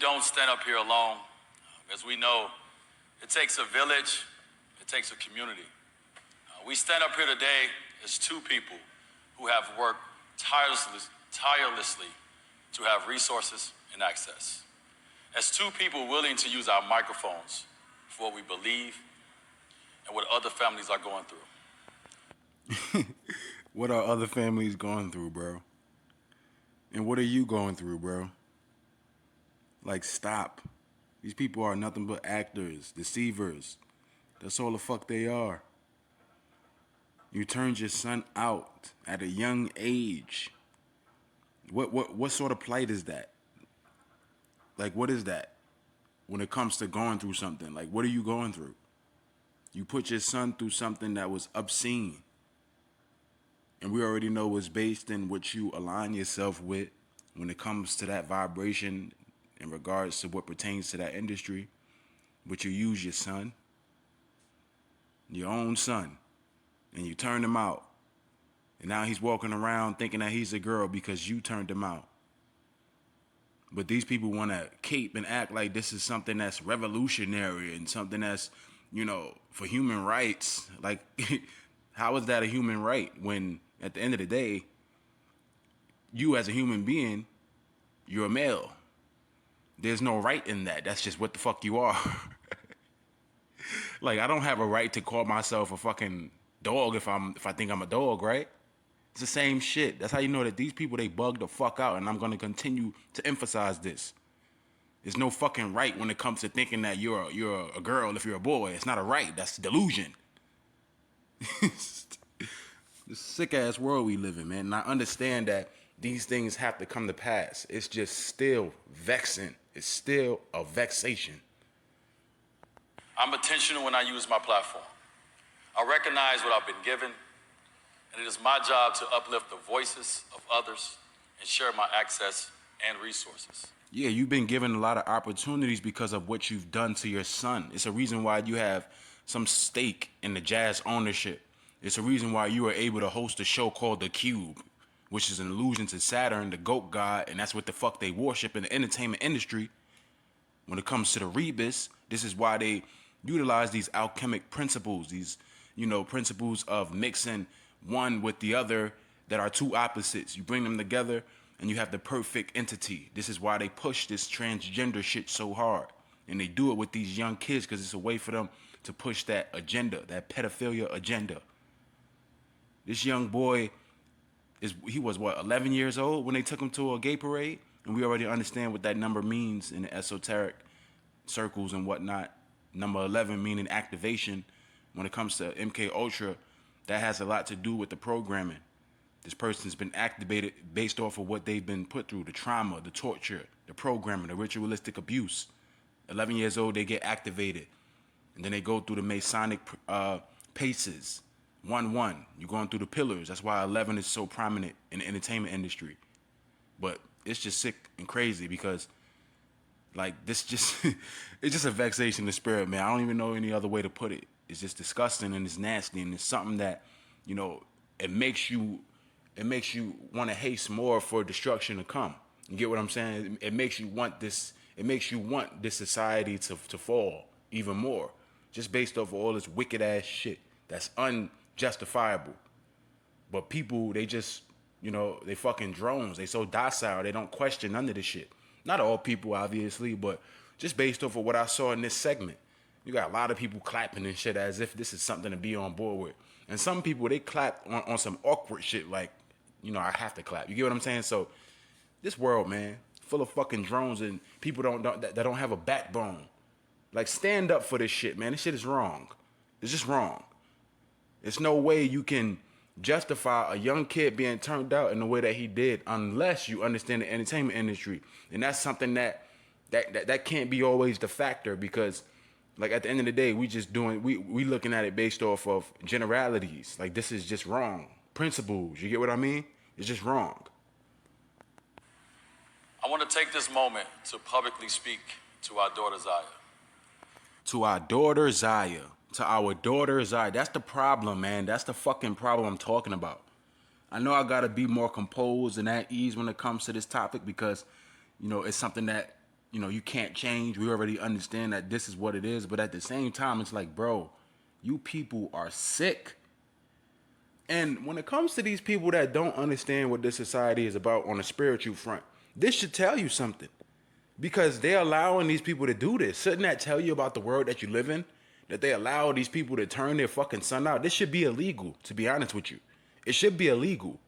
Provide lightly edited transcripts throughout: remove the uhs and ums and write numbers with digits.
don't stand up here alone. As we know, it takes a village, it takes a community. We stand up here today as two people who have worked tirelessly to have resources and access. As two people willing to use our microphones for what we believe and what other families are going through. What are other families going through, bro? And what are you going through, bro? Like, stop. These people are nothing but actors, deceivers. That's all the fuck they are. You turned your son out at a young age. What sort of plight is that? Like, what is that when it comes to going through something? Like, what are you going through? You put your son through something that was obscene. And we already know it's based in what you align yourself with when it comes to that vibration in regards to what pertains to that industry. But you use your son, your own son, and you turn him out. And now he's walking around thinking that he's a girl because you turned him out. But these people want to cape and act like this is something that's revolutionary and something that's, for human rights. Like, how is that a human right when at the end of the day, you as a human being, you're a male. There's no right in that. That's just what the fuck you are. Like, I don't have a right to call myself a fucking dog if I think I'm a dog, right? It's the same shit. That's how you know that these people, they bug the fuck out, and I'm gonna continue to emphasize this. There's no fucking right when it comes to thinking that you're a girl if you're a boy. It's not a right. That's delusion. This sick ass world we live in, man. And I understand that these things have to come to pass. It's just still vexing. It's still a vexation. I'm intentional when I use my platform. I recognize what I've been given, and it is my job to uplift the voices of others and share my access and resources. Yeah, you've been given a lot of opportunities because of what you've done to your son. It's a reason why you have some stake in the Jazz ownership. It's a reason why you were able to host a show called The Cube, which is an allusion to Saturn, the goat god, and that's what the fuck they worship in the entertainment industry. When it comes to the rebus, this is why they utilize these alchemic principles, these, principles of mixing one with the other that are two opposites. You bring them together and you have the perfect entity. This is why they push this transgender shit so hard. And they do it with these young kids because it's a way for them to push that agenda, that pedophilia agenda. This young boy, he was 11 years old when they took him to a gay parade? And we already understand what that number means in the esoteric circles and whatnot. Number 11 meaning activation. When it comes to MK Ultra, that has a lot to do with the programming. This person's been activated based off of what they've been put through, the trauma, the torture, the programming, the ritualistic abuse. 11 years old, they get activated. And then they go through the Masonic paces. 1-1. You're going through the pillars. That's why 11 is so prominent in the entertainment industry. But it's just sick and crazy because, like, this just, it's just a vexation of spirit, man. I don't even know any other way to put it. It's just disgusting and it's nasty and it's something that, it makes you want to haste more for destruction to come. You get what I'm saying? It makes you want this society to fall even more. Just based off of all this wicked ass shit that's unjustifiable. But people, they just, they fucking drones. They so docile, they don't question none of this shit. Not all people, obviously, but just based off of what I saw in this segment. You got a lot of people clapping and shit as if this is something to be on board with. And some people, they clap on some awkward shit like, I have to clap. You get what I'm saying? So this world, man, full of fucking drones and people that don't have a backbone. Like, stand up for this shit, man. This shit is wrong. It's just wrong. There's no way you can justify a young kid being turned out in the way that he did unless you understand the entertainment industry. And that's something that can't be always the factor because, like, at the end of the day, we looking at it based off of generalities. Like, this is just wrong. Principles, you get what I mean? It's just wrong. I want to take this moment to publicly speak to our daughter Zaya. To our daughter Zaya. To our daughter Zaya. That's the problem, man. That's the fucking problem I'm talking about. I know I gotta be more composed and at ease when it comes to this topic because, it's something that you can't change. We already understand that this is what it is. But at the same time, it's like, bro, you people are sick. And when it comes to these people that don't understand what this society is about on a spiritual front, this should tell you something. Because they're allowing these people to do this. Shouldn't that tell you about the world that you live in? That they allow these people to turn their fucking sun out? This should be illegal, to be honest with you. It should be illegal.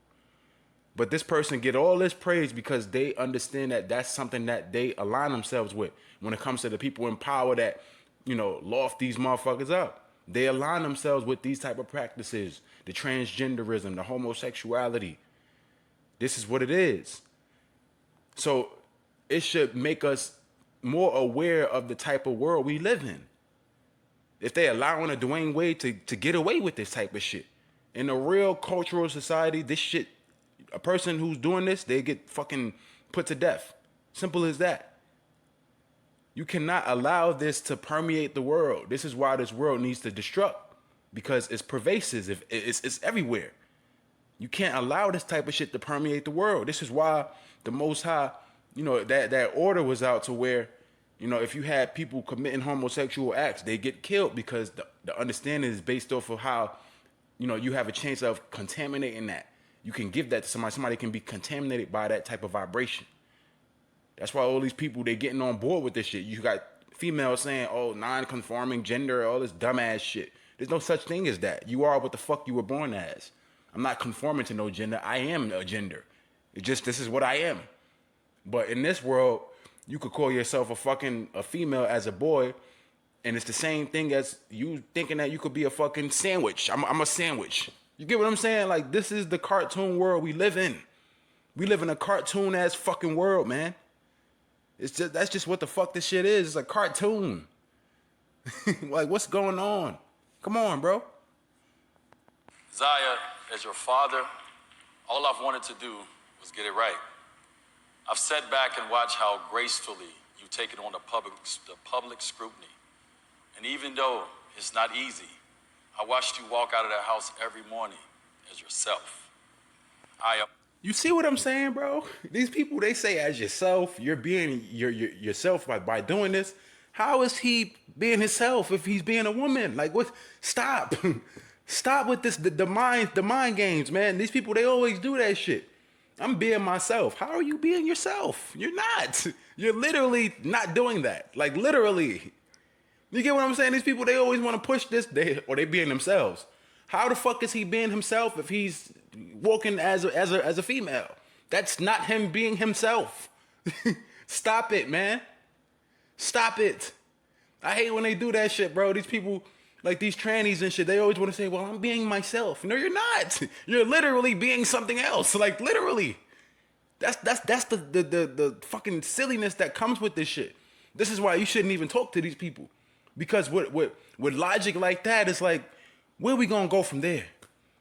But this person get all this praise because they understand that that's something that they align themselves with. When it comes to the people in power that, loft these motherfuckers up. They align themselves with these type of practices. The transgenderism, the homosexuality. This is what it is. So it should make us more aware of the type of world we live in. If they allowing a Dwayne Wade to get away with this type of shit. In a real cultural society, this shit, a person who's doing this, they get fucking put to death. Simple as that. You cannot allow this to permeate the world. This is why this world needs to destruct. Because it's pervasive. It's everywhere. You can't allow this type of shit to permeate the world. This is why the Most High, that order was out to where, if you had people committing homosexual acts, they get killed because the understanding is based off of how, you have a chance of contaminating that. You can give that to somebody. Somebody can be contaminated by that type of vibration. That's why all these people, they getting on board with this shit. You got females saying, oh, non-conforming gender, all this dumbass shit. There's no such thing as that. You are what the fuck you were born as. I'm not conforming to no gender. I am a gender. This is what I am. But in this world, you could call yourself a female as a boy, and it's the same thing as you thinking that you could be a fucking sandwich. I'm a sandwich. You get what I'm saying? Like, this is the cartoon world we live in. We live in a cartoon ass fucking world, man. That's just what the fuck this shit is. It's a cartoon. Like, what's going on? Come on, bro. Zaya, as your father, all I've wanted to do was get it right. I've sat back and watched how gracefully you've taken on the public scrutiny. And even though it's not easy, I watched you walk out of that house every morning as yourself. You see what I'm saying, bro? These people, they say as yourself, you're being yourself by doing this. How is he being himself if he's being a woman? Like, what? Stop. Stop with this, the mind games, man. These people, they always do that shit. I'm being myself. How are you being yourself? You're not. You're literally not doing that. Like, literally. You get what I'm saying? These people, they always want to push this, they being themselves. How the fuck is he being himself if he's walking as a female? That's not him being himself. Stop it, man. Stop it. I hate when they do that shit, bro. These people, like these trannies and shit, they always want to say, well, I'm being myself. No, you're not. You're literally being something else. Like, literally. That's the fucking silliness that comes with this shit. This is why you shouldn't even talk to these people. Because with logic like that, it's like, where we gonna go from there?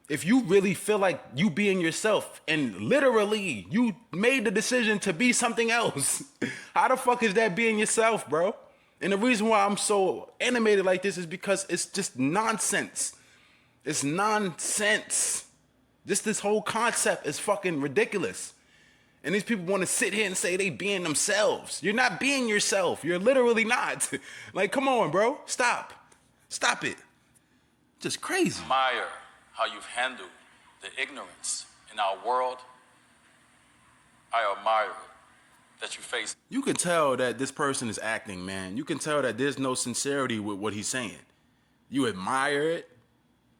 If you really feel like you being yourself and literally you made the decision to be something else, how the fuck is that being yourself, bro? And the reason why I'm so animated like this is because it's just nonsense. It's nonsense. Just this whole concept is fucking ridiculous. And these people want to sit here and say they being themselves. You're not being yourself. You're literally not. Like, come on, bro. Stop. Stop it. Just crazy. Admire how you've handled the ignorance in our world. I admire it that you face. You can tell that this person is acting, man. You can tell that there's no sincerity with what he's saying. You admire it?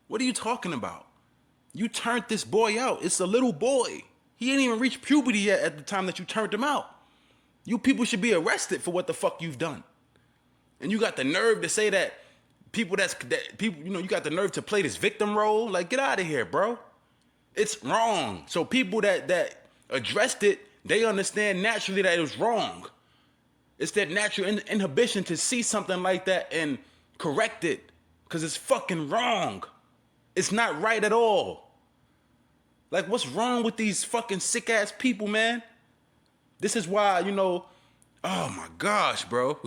What are you talking about? You turned this boy out. It's a little boy. He ain't even reached puberty yet at the time that you turned him out. You people should be arrested for what the fuck you've done. And you got the nerve to say that people, you got the nerve to play this victim role? Like, get out of here, bro. It's wrong. So people that addressed it, they understand naturally that it was wrong. It's that natural inhibition to see something like that and correct it. Because it's fucking wrong. It's not right at all. Like, what's wrong with these fucking sick ass people, man? This is why, oh my gosh, bro.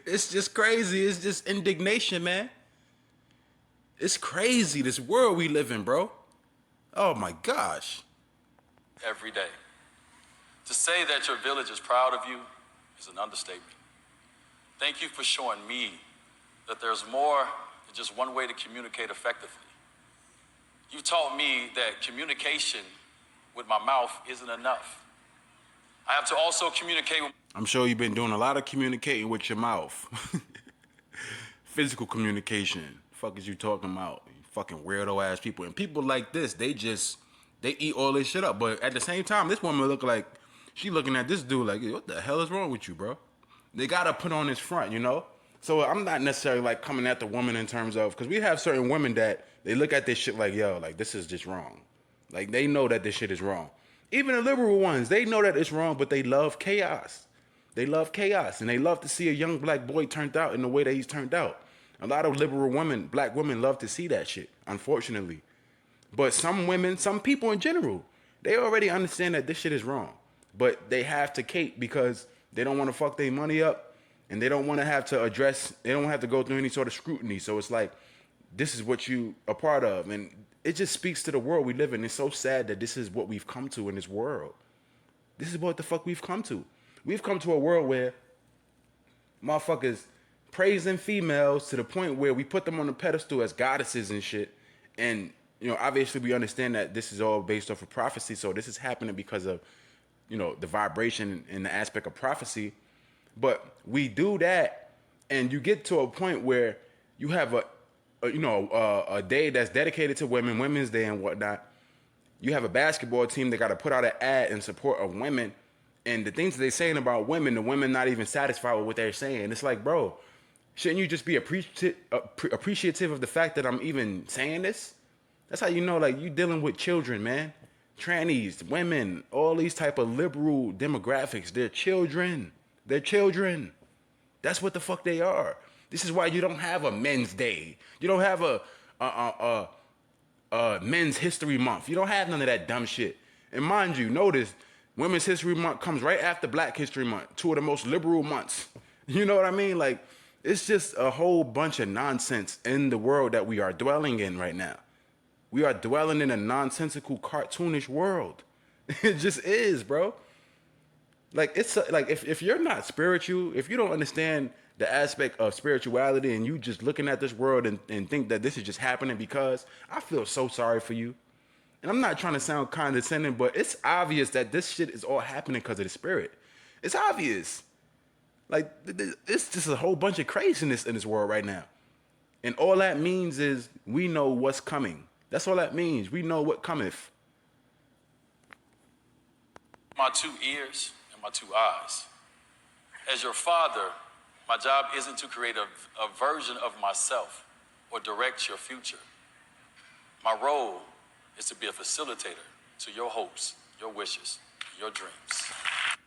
It's just crazy. It's just indignation, man. It's crazy, this world we live in, bro. Oh my gosh. Every day. To say that your village is proud of you is an understatement. Thank you for showing me that there's more than just one way to communicate effectively. You taught me that communication with my mouth isn't enough. I have to also communicate with... I'm sure you've been doing a lot of communicating with your mouth. Physical communication. Fuck is you talking about? You fucking weirdo ass people. And people like this, they eat all this shit up. But at the same time, this woman look like she looking at this dude like, what the hell is wrong with you, bro? They gotta put on this front, you know? So I'm not necessarily like coming at the woman in terms of, because we have certain women that they look at this shit like, yo, like this is just wrong. Like they know that this shit is wrong. Even the liberal ones, they know that it's wrong, but they love chaos. They love chaos, and they love to see a young black boy turned out in the way that he's turned out. A lot of liberal women, black women, love to see that shit, unfortunately. But some women, some people in general, they already understand that this shit is wrong. But they have to cape because they don't want to fuck their money up, and they don't want to have to address, they don't have to go through any sort of scrutiny. So it's like, this is what you a part of. And it just speaks to the world we live in. It's so sad that this is what we've come to in this world. This is what the fuck we've come to. We've come to a world where motherfuckers praising females to the point where we put them on a pedestal as goddesses and shit. And, you know, obviously we understand that this is all based off of prophecy. So this is happening because of, you know, the vibration and the aspect of prophecy. But we do that, and you get to a point where you have a day that's dedicated to women, Women's Day and whatnot. You have a basketball team that got to put out an ad in support of women, and the things that they're saying about women, the women not even satisfied with what they're saying. It's like, bro, shouldn't you just be appreciative of the fact that I'm even saying this? That's how you know, like, you dealing with children, man. Trannies, women, all these type of liberal demographics. They're children. They're children. That's what the fuck they are. This is why you don't have a Men's Day. You don't have a Men's History Month. You don't have none of that dumb shit. And mind you, notice Women's History Month comes right after Black History Month, two of the most liberal months. You know what I mean? Like, it's just a whole bunch of nonsense in the world that we are dwelling in right now. We are dwelling in a nonsensical, cartoonish world. It just is, bro. Like, it's like if you're not spiritual, if you don't understand the aspect of spirituality and you just looking at this world and think that this is just happening because, I feel so sorry for you. And I'm not trying to sound condescending, but it's obvious that this shit is all happening because of the spirit. It's obvious. Like, it's just a whole bunch of craziness in this world right now. And all that means is we know what's coming. That's all that means. We know what cometh. My 2 ears and my 2 eyes. As your father, my job isn't to create a version of myself or direct your future. My role is to be a facilitator to your hopes, your wishes, your dreams.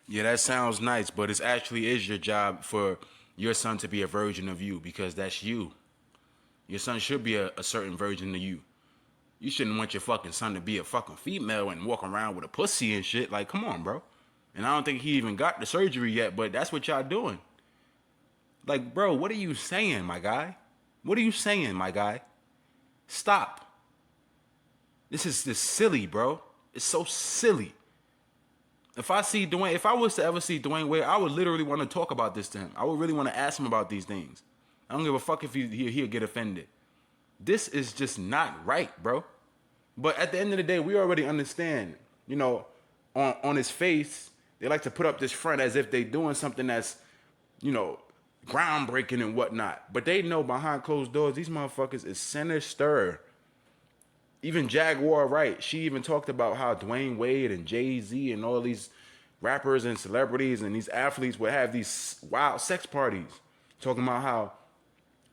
Yeah, that sounds nice, but it actually is your job for your son to be a version of you, because that's you. Your son should be a certain version of you. You shouldn't want your fucking son to be a fucking female and walk around with a pussy and shit. Like, come on, bro. And I don't think he even got the surgery yet, but that's what y'all doing. Like, bro, what are you saying, my guy? What are you saying, my guy? Stop. This is just silly, bro. It's so silly. If I was to ever see Dwayne Wade, I would literally want to talk about this to him. I would really want to ask him about these things. I don't give a fuck if he'll get offended. This is just not right, bro. But at the end of the day, we already understand, you know, on his face, they like to put up this front as if they doing something that's, you know, groundbreaking and whatnot. But they know behind closed doors, these motherfuckers is sinister. Even Jaguar Wright, she even talked about how Dwayne Wade and Jay-Z and all these rappers and celebrities and these athletes would have these wild sex parties. Talking about how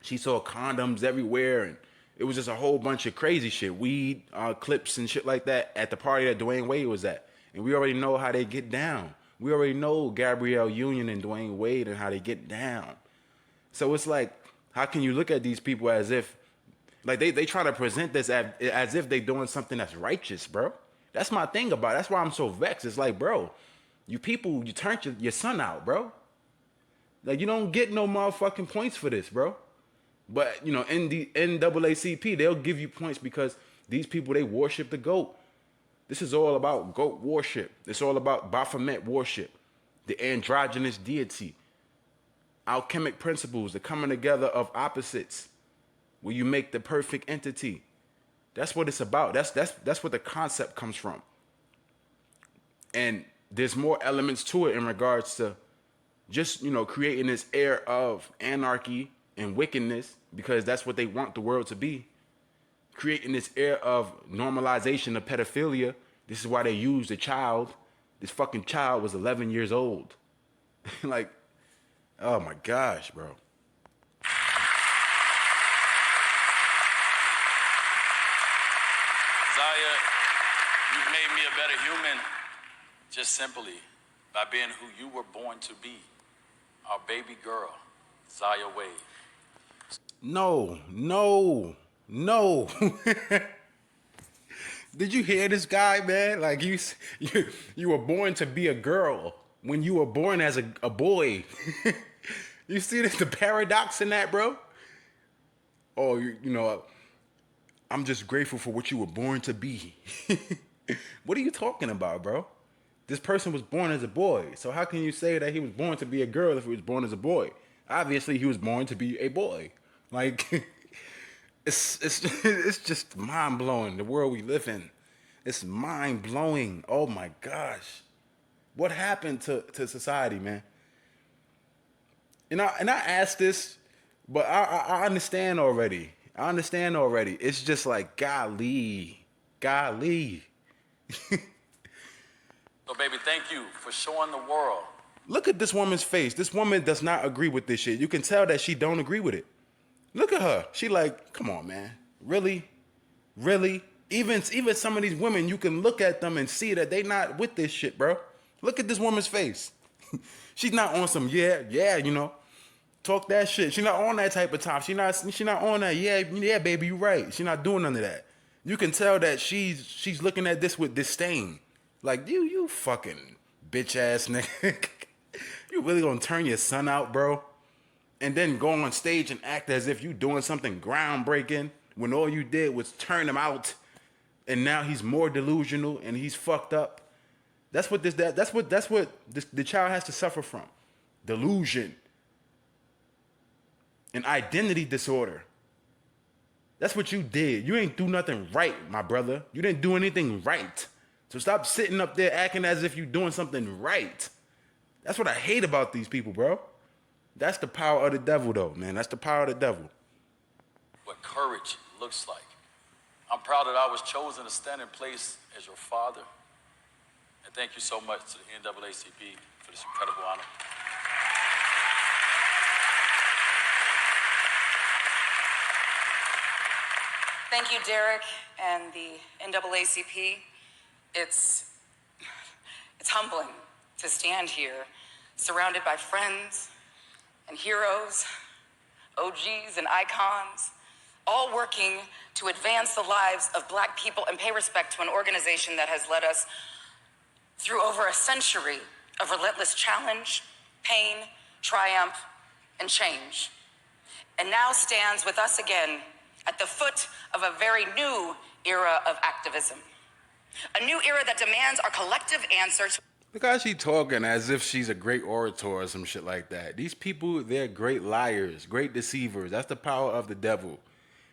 she saw condoms everywhere, and it was just a whole bunch of crazy shit. Weed clips and shit like that at the party that Dwayne Wade was at. And we already know how they get down. We already know Gabrielle Union and Dwayne Wade and how they get down. So it's like, how can you look at these people as if, like, they try to present this as if they doing something that's righteous, bro. That's my thing about it. That's why I'm so vexed. It's like, bro, you people, you turned your son out, bro. Like, you don't get no motherfucking points for this, bro. But, you know, in the NAACP, they'll give you points because these people, they worship the GOAT. This is all about GOAT worship. It's all about Baphomet worship, the androgynous deity. alchemic principles, the coming together of opposites, where you make the perfect entity. That's what it's about. That's what the concept comes from. And there's more elements to it in regards to just, creating this air of anarchy and wickedness, because that's what they want the world to be. Creating this air of normalization of pedophilia. This is why they use the child. This fucking child was 11 years old. Like, oh my gosh, bro. Zaya, you've made me a better human just simply by being who you were born to be. Our baby girl, Zaya Wade. No. Did you hear this guy, man? Like, you were born to be a girl when you were born as a boy. You see the paradox in that, bro? Oh, I'm just grateful for what you were born to be. What are you talking about, bro? This person was born as a boy. So how can you say that he was born to be a girl if he was born as a boy? Obviously, he was born to be a boy. Like, it's just mind blowing, the world we live in. It's mind blowing. Oh my gosh, what happened to society, man? And I asked this, but I understand already. It's just like golly. So, baby, thank you for showing the world. Look at this woman's face. This woman does not agree with this shit. You can tell that she don't agree with it. Look at her. She like, come on, man. Really? Even some of these women, you can look at them and see that they not with this shit, bro. Look at this woman's face. She's not on some talk that shit. She's not on that type of top. She not on that. Yeah, baby, you right. She's not doing none of that. You can tell that she's looking at this with disdain. Like, you fucking bitch ass nigga. You really gonna turn your son out, bro? And then go on stage and act as if you doing something groundbreaking when all you did was turn him out, and now he's more delusional and he's fucked up. That's what the child has to suffer from. Delusion. An identity disorder. That's what you did. You ain't do nothing right, my brother. You didn't do anything right. So stop sitting up there acting as if you're doing something right. That's what I hate about these people, bro. That's the power of the devil, though, man. That's the power of the devil. What courage looks like. I'm proud that I was chosen to stand in place as your father. And thank you so much to the NAACP for this incredible honor. Thank you, Derek and the NAACP. It's humbling to stand here surrounded by friends and heroes, OGs and icons, all working to advance the lives of Black people and pay respect to an organization that has led us through over a century of relentless challenge, pain, triumph, and change, and now stands with us again at the foot of a very new era of activism. A new era that demands our collective answer to... Look how she talking as if she's a great orator or some shit like that. These people, they're great liars, great deceivers. That's the power of the devil.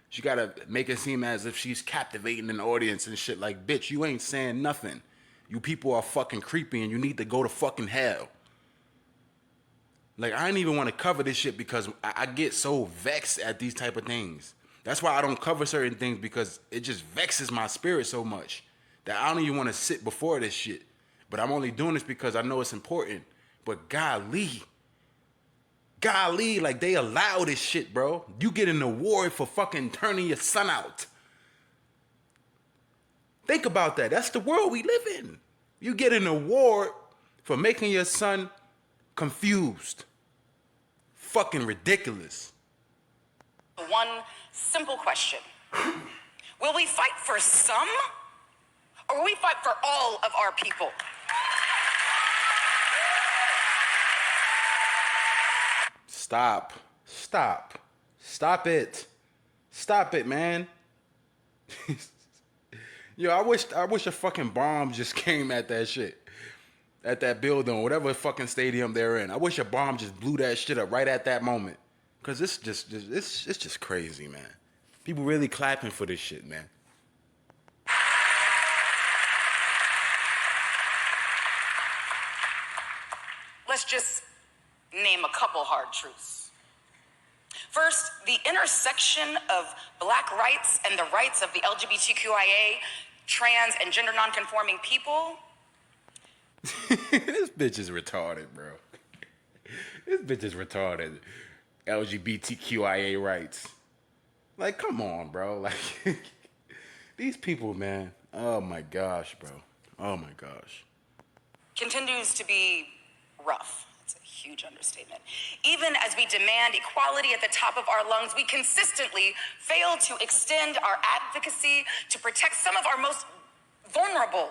She gotta make it seem as if she's captivating an audience and shit. Like, bitch, you ain't saying nothing. You people are fucking creepy and you need to go to fucking hell. Like, I didn't even want to cover this shit because I get so vexed at these type of things. That's why I don't cover certain things, because it just vexes my spirit so much that I don't even want to sit before this shit. But I'm only doing this because I know it's important. But golly, like, they allow this shit, bro. You get an award for fucking turning your son out. Think about that. That's the world we live in. You get an award for making your son confused. Fucking ridiculous. One simple question. Will we fight for some, or will we fight for all of our people? Stop it, man. Yo, I wish a fucking bomb just came at that shit. at that building, whatever fucking stadium they're in. I wish a bomb just blew that shit up right at that moment. Cause it's just crazy, man. People really clapping for this shit, man. Let's just name a couple hard truths. First, the intersection of black rights and the rights of the LGBTQIA, trans, and gender nonconforming people. This bitch is retarded, bro. This bitch is retarded. LGBTQIA rights. Like, come on, bro. Like, these people, man. Oh my gosh, bro. Oh my gosh. Continues to be rough. That's a huge understatement. Even as we demand equality at the top of our lungs, we consistently fail to extend our advocacy to protect some of our most vulnerable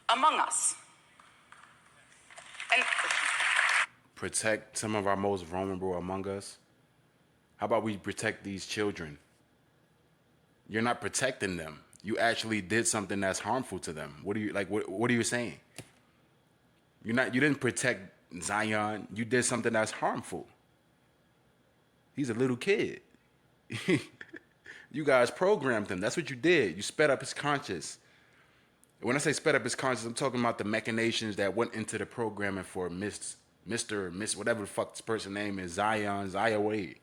among us. And Protect some of our most vulnerable among us? How about we protect these children? You're not protecting them. You actually did something that's harmful to them. What are you saying? You didn't protect Zion. You did something that's harmful. He's a little kid. You guys programmed him. That's what you did. You sped up his conscience. When I say sped up his conscience, I'm talking about the machinations that went into the programming for Miss, whatever the fuck this person's name is, Zaya Wade.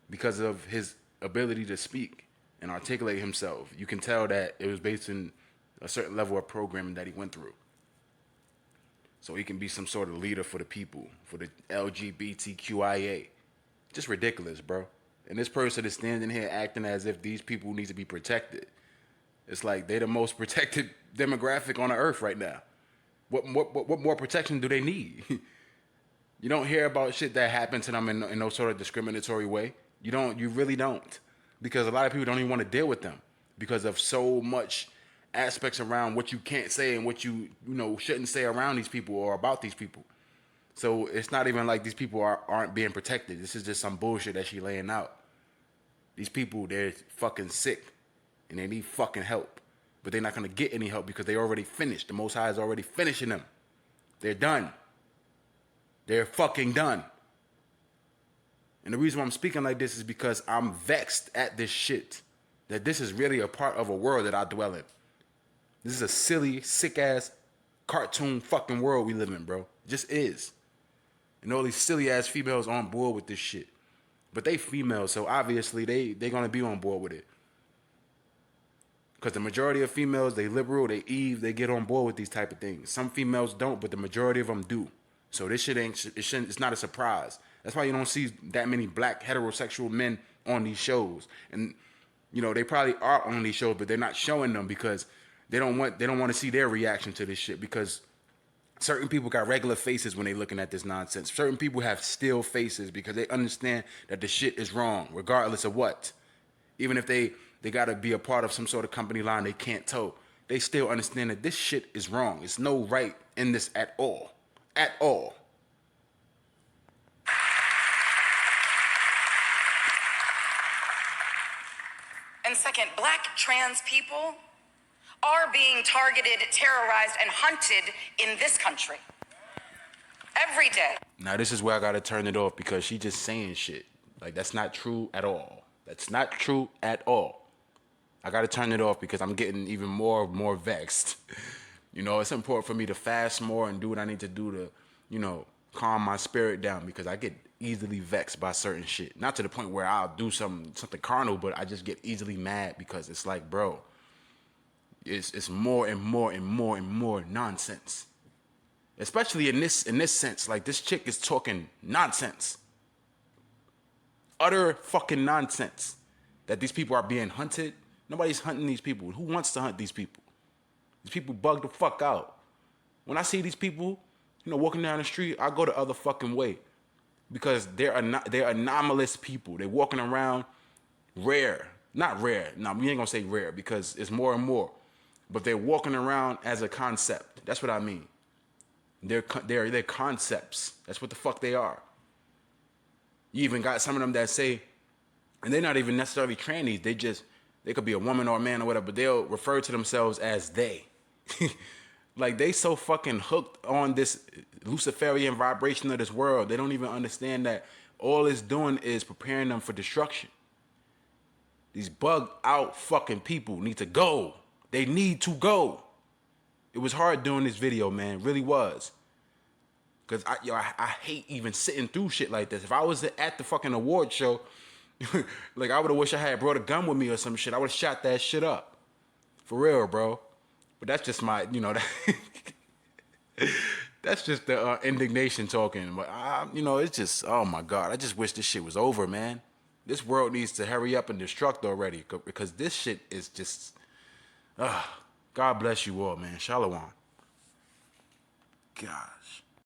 Because of his ability to speak and articulate himself. You can tell that it was based in a certain level of programming that he went through. So he can be some sort of leader for the people, for the LGBTQIA. Just ridiculous, bro. And this person is standing here acting as if these people need to be protected. It's like they're the most protected demographic on the earth right now. What more protection do they need? You don't hear about shit that happened to them in no sort of discriminatory way. You really don't. Because a lot of people don't even want to deal with them because of so much aspects around what you can't say and what you shouldn't say around these people or about these people. So it's not even like these people aren't being protected. This is just some bullshit that she laying out. These people, they're fucking sick and they need fucking help. But they're not going to get any help because they already finished. The Most High is already finishing them. They're done. They're fucking done. And the reason why I'm speaking like this is because I'm vexed at this shit. That this is really a part of a world that I dwell in. This is a silly, sick-ass, cartoon fucking world we live in, bro. It just is. And all these silly-ass females on board with this shit. But they females, so obviously they gonna be on board with it. Because the majority of females, they liberal, they Eve, they get on board with these type of things. Some females don't, but the majority of them do. So this shit it's not a surprise. That's why you don't see that many black heterosexual men on these shows. And they probably are on these shows, but they're not showing them because they don't want to see their reaction to this shit. Because certain people got regular faces when they looking at this nonsense. Certain people have still faces because they understand that the shit is wrong, regardless of what. Even if they got to be a part of some sort of company line they can't toe, they still understand that this shit is wrong. There's no right in this at all. At all. And second, black trans people are being targeted, terrorized, and hunted in this country every day. Now this is where I gotta turn it off because she just saying shit. Like, that's not true at all. That's not true at all. I gotta turn it off because I'm getting even more vexed. It's important for me to fast more and do what I need to do to, calm my spirit down because I get easily vexed by certain shit. Not to the point where I'll do something carnal, but I just get easily mad because it's like, bro, it's more and more and more and more nonsense. Especially in this sense, like this chick is talking nonsense. Utter fucking nonsense. That these people are being hunted. Nobody's hunting these people. Who wants to hunt these people? These people bug the fuck out. When I see these people, walking down the street, I go the other fucking way. Because they're anomalous people. They're walking around rare. Not rare. No, we ain't gonna say rare because it's more and more. But they're walking around as a concept. That's what I mean. They're concepts. That's what the fuck they are. You even got some of them that say, and they're not even necessarily trannies. They could be a woman or a man or whatever, but they'll refer to themselves as they. Like, they so fucking hooked on this Luciferian vibration of this world, they don't even understand that all it's doing is preparing them for destruction. These bugged out fucking people need to go. They need to go. It was hard doing this video, man. It really was. Because I hate even sitting through shit like this. If I was at the fucking award show, like, I would have wished I had brought a gun with me or some shit. I would have shot that shit up. For real, bro. But that's just my, that's just the indignation talking. But, it's just, oh my God. I just wish this shit was over, man. This world needs to hurry up and destruct already. Because this shit is just, God bless you all, man. Shalom. Gosh.